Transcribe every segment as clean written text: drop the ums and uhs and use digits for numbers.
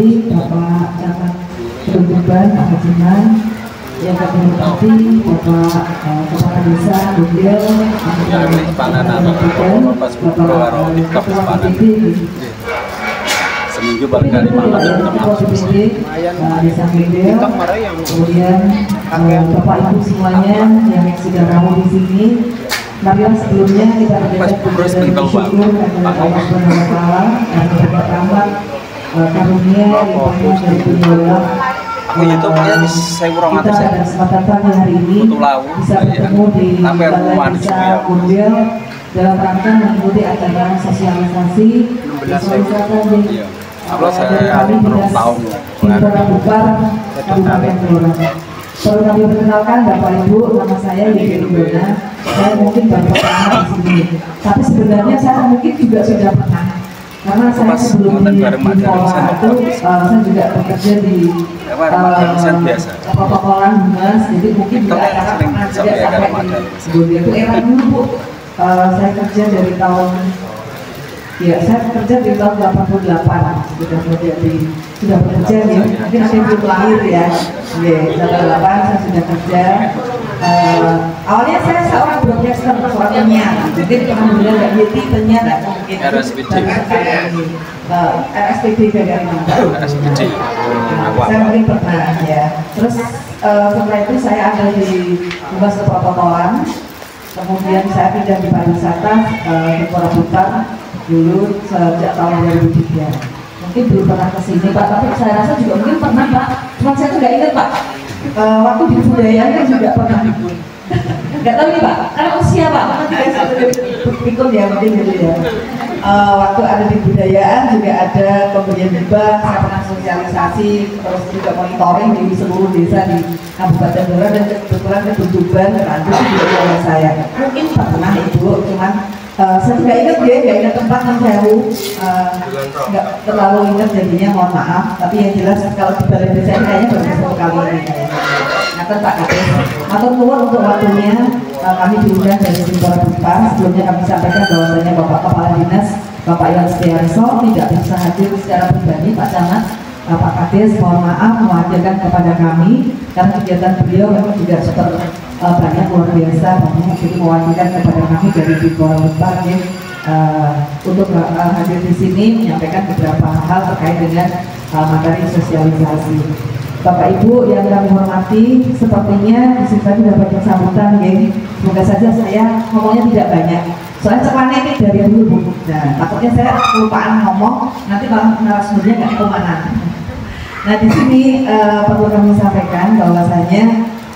hormati Bapak Camat Kedungguban Pak Hajiman, yang kami hormati Bapak Kepala Desa Bugil, Bapak seminggu barangkali malam Desa Bugil, kemudian Bapak Ibu semuanya yang sudah mau di sini. Marilah sebelumnya kita bersyukur kepada Allah Subhanahu wa Ta'ala dan berterima karunia limpahnya dari beliau. Kita ada kesempatan hari ini bisa bertemu di Balai Desa Bugil dalam rangka mengikuti acara sosialisasi wisata di kami Dinas Info Bupar Kabupaten Blora. Perlu kami perkenalkan Bapak Ibu, nama saya Yudi Indona. Saya mungkin baru pertama di sini, tapi sebenarnya saya mungkin juga sudah pernah, karena saya sebelum di Pola itu saya juga bekerja di Pola Humas, jadi mungkin juga acara pernah juga sampai di sebelumnya itu era dulu. Saya kerja dari tahun, ya saya kerja di tahun 88 sudah bekerja nih, mungkin ada yang belum lahir ya, 88 saya sudah kerja. Awalnya saya seorang broadcaster, seorang penyiar, jadi alhamdulillah Mbak Yeti penyiar dan mungkin RSPD Gagarin. Saya mungkin pernah ya. Terus setelah itu saya ada di Humas Keprotokolan, kemudian saya pindah di pariwisata di Kota Bupar dulu sejak tahun 2003. Mungkin belum pernah ke sini Pak, tapi saya rasa juga mungkin pernah Pak, cuma saya tuh nggak ingat Pak. Waktu di budaya kan juga pernah nggak tahu nih Pak, karena usia Pak, nanti saya ikut ya mungkin gitu ya. Waktu ada di budayaan juga ada pemberian hibah, saya pernah sosialisasi, terus juga monitoring di seluruh desa di Kabupaten Blora dan kebetulan Kedungguban Randu juga oleh saya. Mungkin pernah Ibu, cuman saya nggak ingat dia, nggak ingat tempat yang jauh, nggak terlalu ingat jadinya, mohon maaf. Tapi yang jelas kalau di balai desa ini kayaknya baru satu kali ini kayaknya. Ngaten Pak Kades, matur nuwun untuk waktunya. Kami diundang dari Bupar Bupar. Sebelumnya kami sampaikan bahwasanya Bapak Kepala Dinas Bapak Iwan Setiarso tidak bisa hadir secara pribadi. Pak Camat, Pak Kades, mohon maaf mewakilkan kepada kami karena kegiatan beliau memang juga super banyak, luar biasa banyak, jadi mewakilkan kepada kami dari Bupar Bupar untuk hadir di sini menyampaikan beberapa hal terkait dengan materi sosialisasi. Bapak Ibu yang kami hormati, sepertinya di sini tadi sudah banyak sambutan, ya. Semoga saja saya ngomongnya tidak banyak. Soalnya celananya ini dari dulu, Bu. Nah, takutnya saya kelupaan ngomong, nanti malah narasumbernya nggak kemana. Nah, di sini perlu kami sampaikan bahwasanya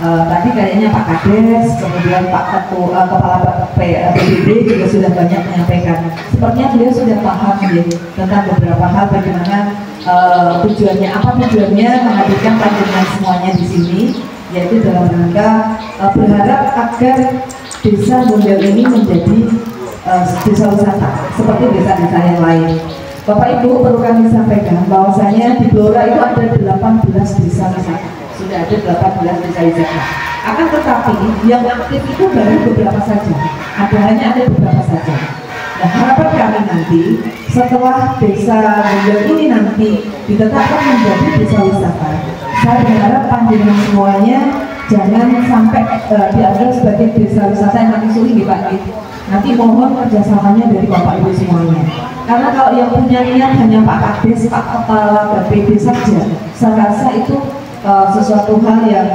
tadi kayaknya Pak Kades, kemudian Pak Kepala PBB juga sudah banyak menyampaikan. Sepertinya beliau sudah paham ya tentang beberapa hal bagaimana tujuannya, apa tujuannya menghadirkan panjenengan semuanya di sini, yaitu dalam rangka berharap agar desa Bugil ini menjadi desa wisata seperti desa-desa yang lain. Bapak Ibu, perlu kami sampaikan bahwasanya di Blora itu ada 18 desa wisata. Sudah ada 18 desa wisata. Akan tetapi yang aktif itu baru beberapa saja. Hanya ada beberapa saja. Nah, harapan kami nanti setelah desa Bugil ini nanti ditetapkan menjadi desa wisata, saya berharap panjenengan semuanya jangan sampai dianggap sebagai desa wisata yang nanti sulit Pak. Nanti mohon kerjasamanya dari Bapak Ibu semuanya. Karena kalau yang punya niat hanya Pak Kades, Pak Kepala BPD saja, saya rasa itu sesuatu hal yang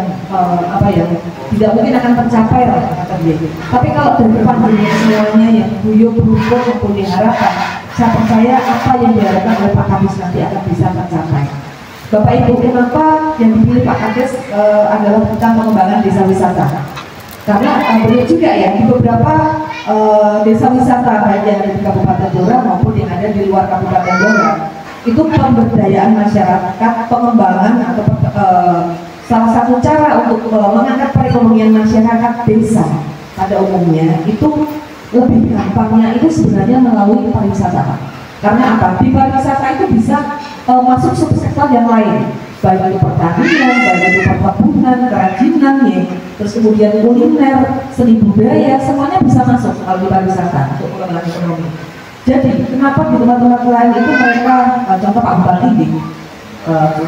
tidak mungkin akan tercapai lah kata dia. Tapi kalau dari panjenengan semuanya yang guyup berhukum mempunyai harapan, saya percaya apa yang diharapkan oleh Pak Kades nanti akan bisa tercapai. Bapak Ibu, kenapa yang dipilih Pak Kades adalah tentang pengembangan desa wisata? Karena beliau juga ya di beberapa desa wisata baik yang ada di Kabupaten Blora maupun yang ada di luar Kabupaten Blora, itu pemberdayaan masyarakat, pengembangan atau salah satu cara untuk mengangkat perekonomian masyarakat desa pada umumnya itu lebih gampangnya itu sebenarnya melalui pariwisata. Karena apa? Di pariwisata itu bisa masuk subsektor yang lain, baik itu pertanian, baik itu perkebunan, kerajinan, ya, terus kemudian kuliner, seni budaya, semuanya bisa masuk kalau di pariwisata untuk pengembangan ekonomi. Jadi kenapa di tempat-tempat lain itu mereka, contoh Pak Bupati,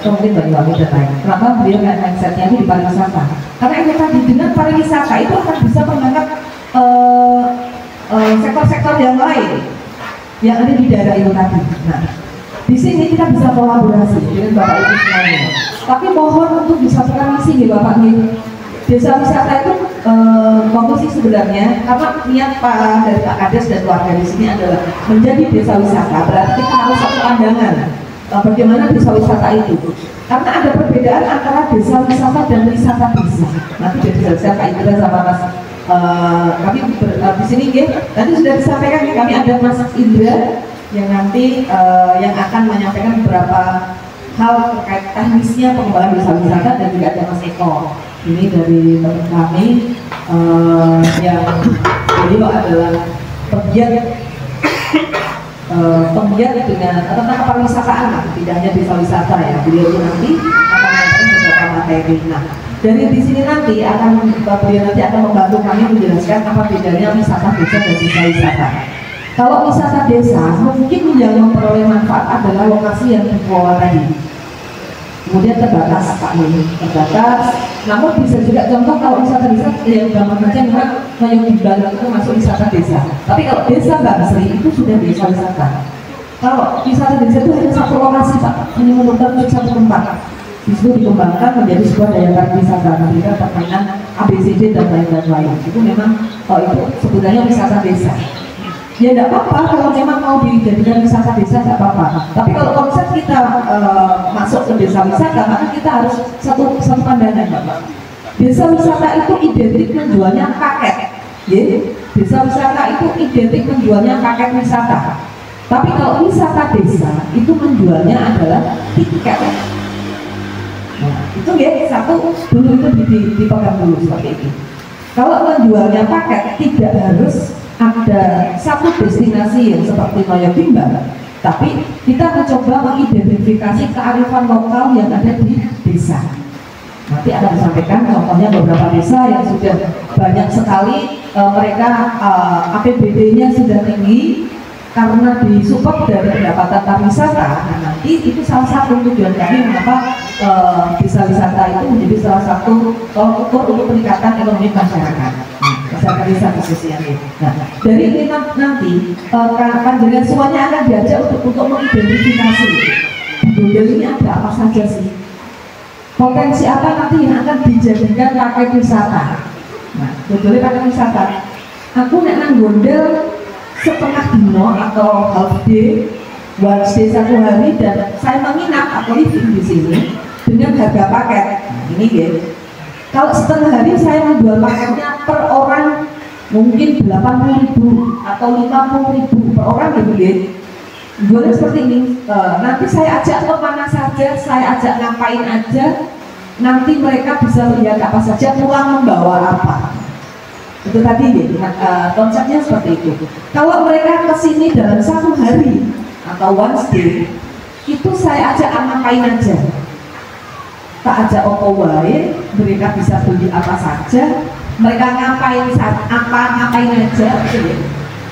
mungkin Banyuwangi dan lain. Kenapa beliau mindsetnya itu di pariwisata? Karena itu tadi dengan pariwisata itu akan bisa mengangkat sektor-sektor yang lain yang ada di daerah itu tadi. Nah, di sini kita bisa kolaborasi dengan Bapak Ibu semuanya. Tapi mohon untuk disatukan misi ya Bapak Ibu. Desa wisata itu komisi sebenarnya karena niat Pak dari Pak Kades dan keluarga di sini adalah menjadi desa wisata. Berarti kita harus satu pandangan bagaimana desa wisata itu. Karena ada perbedaan antara desa wisata dan wisata desa. Nanti dari desa Pak Indra sama Mas kami di sini nanti sudah disampaikan kami ada Mas Indra yang nanti yang akan menyampaikan beberapa hal terkait teknisnya pengembangan desa wisata dan juga ada Mas Eko. Ini dari teman kami yang beliau adalah penggiat dengan tentang pariwisataan, tidak hanya desa wisata ya. Beliau itu nanti akan menyampaikan beberapa materi. Nah, dari di sini nanti beliau nanti akan membantu kami menjelaskan apa bedanya wisata desa dan desa wisata. Kalau wisata desa mungkin yang memperoleh manfaat adalah lokasi yang dikelola tadi. Kemudian terbatas Pak Mini, terbatas. Namun bisa juga contoh kalau wisata desa yang gampang saja memang Mayung Bimbang itu masuk wisata desa. Tapi kalau desa Bangsri itu sudah desa wisata. Kalau wisata desa itu hanya satu lokasi Pak, hanya memutar untuk satu tempat. Di situ dikembangkan menjadi sebuah daya tarik wisata, memberikan permainan ABCD dan lain-lain. Itu memang itu sebenarnya wisata desa. Ya tidak apa-apa kalau memang mau dijadikan wisata desa tidak apa-apa. Tapi kalau konsep kita masuk ke desa wisata, maka kita harus satu pandangan, Bapak. Desa wisata itu identik menjualnya paket, ya. Desa wisata itu identik menjualnya paket wisata. Tapi kalau wisata desa itu menjualnya adalah tiket. Nah, itu ya satu dulu itu dipegang dulu seperti itu. Kalau menjualnya paket tidak harus ada satu destinasi yang seperti Mayung Bimbang, tapi kita mencoba mengidentifikasi kearifan lokal yang ada di desa. Nanti akan disampaikan contohnya beberapa desa yang sudah banyak sekali mereka APBD-nya sudah tinggi karena disupport dari pendapatan pariwisata. Nah, nanti itu salah satu tujuan kami mengapa desa wisata itu menjadi salah satu tolak ukur untuk peningkatan ekonomi masyarakat. Masyarakat desa khususnya. Nah, dari ini nanti panjenengan semuanya akan diajak untuk mengidentifikasi model ini ada apa saja sih, potensi apa nanti yang akan dijadikan paket wisata. Nah, modelnya paket wisata. Aku nek nang gondel setengah dino atau half day, one day 1 hari dan saya menginap atau living di sini dengan harga paket. Nah, ini ya. Kalau setengah hari saya menjual paketnya per orang mungkin 80.000 atau 50.000 per orang gitu ya. Jualnya seperti ini. Nanti saya ajak ke mana saja, saya ajak ngapain aja. Nanti mereka bisa melihat apa saja, pulang membawa apa. Itu tadi ya, konsepnya seperti itu. Kalau mereka kesini dalam 1 hari atau one day, itu saya ajak ngapain aja. Tak ajak opo wae, mereka bisa beli apa saja, mereka ngapain aja, gitu ya.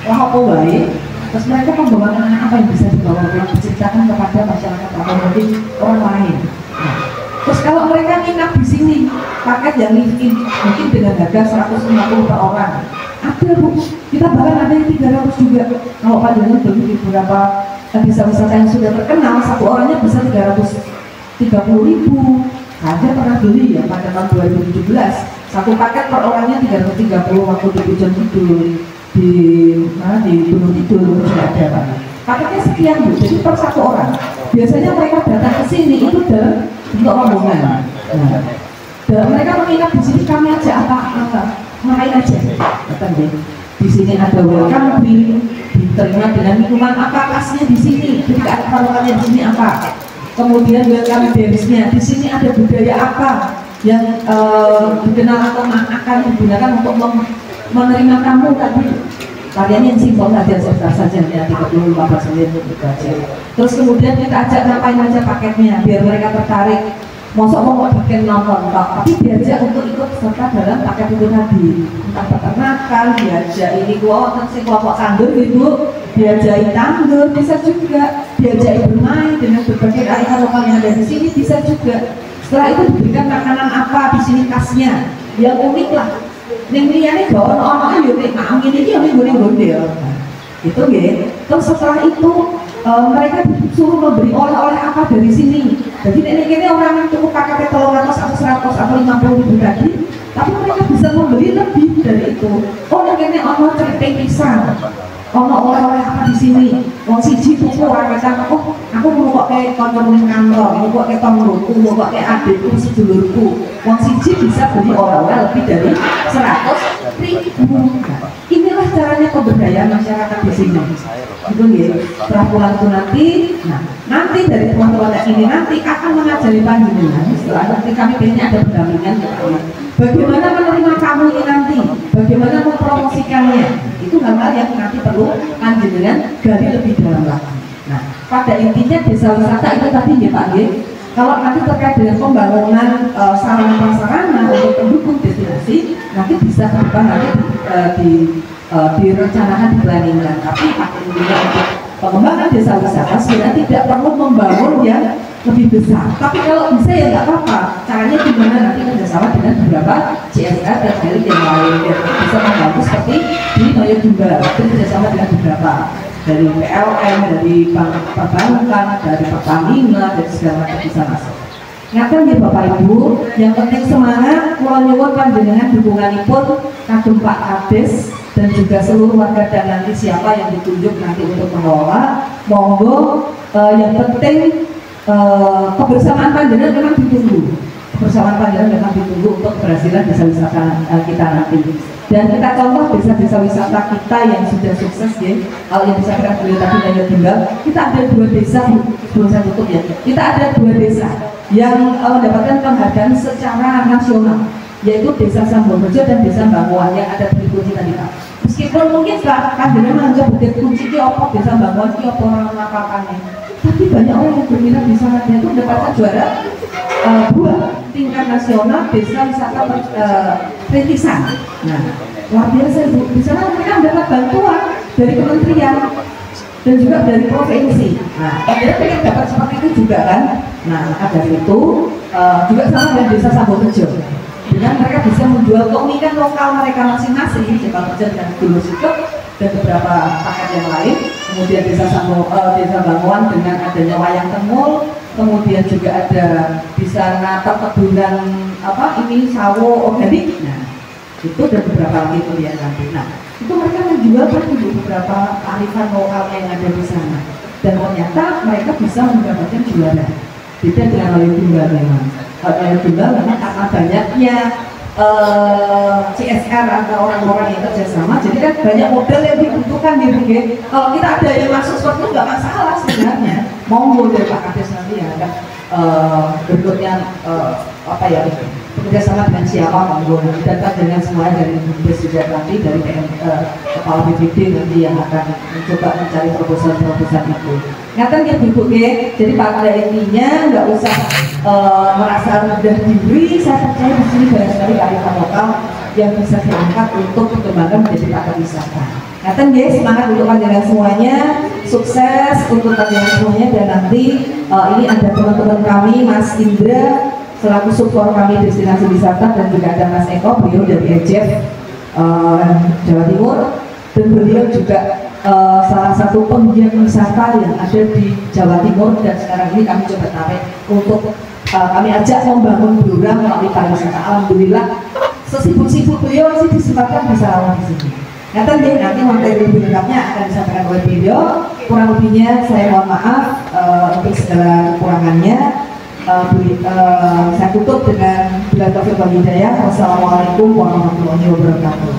Wah opo wae, terus mereka membawakan apa yang bisa dibawa pulang diceritakan kepada masyarakat atau mungkin orang lain. Nah, terus kalau mereka nginap di sini, paket yang mungkin dengan harga 150 per orang, ada Bu, kita bahkan ada yang 300 juga. Kalau Pak Jono beli beberapa desa wisata yang sudah terkenal, satu orangnya bisa 330.000. Ada pernah beli ya pada tahun 2017, satu paket per orangnya 330 waktu di Pujon Kidul di Gunung Kidul sudah ada Pak. Paketnya sekian Bu, jadi per satu orang. Biasanya mereka datang ke sini itu dalam bentuk rombongan. Nah, mereka menginap di sini, kami aja apa main aja. Datang deh. Di sini ada welcome drink, diterima dengan minuman apa khasnya di sini. Jadi kearifan di sini apa? Kemudian welcome dance-nya, di sini ada budaya apa yang dikenal atau akan digunakan untuk menerima tamu tadi. Kalian yang simpel saja, sebentar saja ya, 30-15 menit gitu aja. Terus kemudian kita ajak ngapain aja paketnya biar mereka tertarik. Masa mau bikin nonton tapi diajak untuk ikut serta dalam paket itu tadi, entah peternakan, diajak ini kelompok tanggur ibu, diajak tanggur, bisa juga diajak bermain dengan berbagai kearifan lokal yang ada di sini, bisa juga. Setelah itu diberikan makanan apa di sini khasnya yang unik lah. Yang liane bawa orang-orang yang angin ini yang gondel. Itu ya. Terus setelah itu mereka disuruh memberi oleh-oleh apa dari sini. Jadi ini orang yang cukup pakai 300 atau 100 atau 50.000 tadi, tapi mereka bisa membeli lebih dari itu. Oh ini orang cerita pisang, oleh-oleh apa di sini. Wong siji tuku orang kata, oh aku mau kok kayak kantor kantor, mau kok kayak tonggoku, mau kok kayak adikku, sedulurku. Wong siji bisa beli oleh-oleh lebih dari 100.000. Inilah caranya pemberdayaan masyarakat di sini. Itu ya, setelah pulang itu nanti dari teman-teman ini nanti akan mengajari panjenengan. Setelah nanti kami biasanya ada pendampingan bagaimana menerima kamu ini nanti, bagaimana mempromosikannya. Itu hal-hal yang nanti perlu panjenengan gali lebih dalam lagi. Nah, pada intinya desa wisata itu tadi ya Pak G. Kalau nanti terkait dengan pembangunan sarana prasarana untuk mendukung destinasi, nanti bisa berubah nanti direncanakan, diplaningkan. Tapi pakai juga untuk pengembangan desa wisata sebenarnya tidak perlu membangun yang lebih besar. Tapi kalau bisa ya nggak apa-apa. Caranya gimana nanti kerjasama dengan beberapa CSR dan dari yang lain yang bisa membantu seperti di Noyo Jumbar. Itu kerjasama dengan beberapa dari PLN, dari bank perbankan, dari Pertamina, dari segala macam bisa masuk. Ngaten ya Bapak Ibu, yang penting semangat, kula nyuwun panjenengan dukunganipun kagem Pak Kades dan juga seluruh warga dan nanti siapa yang ditunjuk nanti untuk mengelola. Monggo yang penting kebersamaan panjenengan memang ditunggu. Kebersamaan panjenengan memang ditunggu untuk keberhasilan desa wisata kita nanti. Dan kita contoh desa-desa wisata kita yang sudah sukses ya. Kalau yang disampaikan beliau tadi Noyo Jumbar, kita ada 2 desa, belum saya tutup ya. Kita ada 2 desa yang mendapatkan penghargaan secara nasional, yaitu Desa Samborejo dan Desa Banguan yang ada di kunci tadi Pak. Meskipun mungkin kan dengan menganggap bukit kunci itu apa, Desa Banguan itu apa orang melakukannya, tapi banyak orang yang berminat di sana itu mendapatkan juara 2 tingkat nasional desa wisata rintisan. Nah, luar biasa Ibu. Di sana mereka mendapat bantuan dari kementerian dan juga dari provinsi. Nah, akhirnya pengen dapat seperti itu juga kan. Nah, maka dari itu juga sama dengan Desa Samborejo. Dengan mereka bisa menjual keunikan lokal mereka masing-masing, Desa dan Dulur Sikep dan beberapa paket yang lain. Kemudian Desa Banguan dengan adanya wayang tenul, kemudian juga ada di sana perkebunan sawo organik. Nah, itu dan beberapa lagi pilihan nanti. Nah, itu mereka menjual beberapa kearifan lokal yang ada di sana. Dan ternyata mereka bisa mendapatkan juara. Beda dengan Noyo Jumbar memang. Noyo Jumbar memang karena banyaknya CSR atau orang-orang yang kerjasama, jadi kan banyak model yang dibutuhkan di BG. Kalau kita ada yang masuk seperti itu nggak masalah sebenarnya. Monggo dari Pak Kades nanti ya kan berikutnya bekerjasama dengan siapa monggo, dan dengan semua dari BPS juga nanti dari kepala BPD nanti yang akan mencoba mencari proposal-proposal itu. Ngaten ya Ibu ya, jadi pada intinya nggak usah merasa rendah diri. Saya percaya di sini banyak sekali kearifan lokal yang bisa diangkat untuk dikembangkan menjadi pariwisata. Ngaten ya, semangat untuk panjenengan semuanya, sukses untuk panjenengan semuanya, dan nanti ini ada teman-teman kami, Mas Indra selaku support kami destinasi wisata, dan juga ada Mas Eko, beliau dari EJF Jawa Timur, dan beliau juga salah satu penggiat wisata yang ada di Jawa Timur, dan sekarang ini kami coba tarik untuk kami ajak membangun program melalui pariwisata. Alhamdulillah sesibuk-sibuk beliau masih disempatkan bisa lama di sini. Nanti materi lebih lengkapnya akan disampaikan oleh beliau. Kurang lebihnya saya mohon maaf untuk segala kekurangannya. Saya tutup dengan bila taufiq wal hidayah. Wassalamualaikum warahmatullahi wabarakatuh.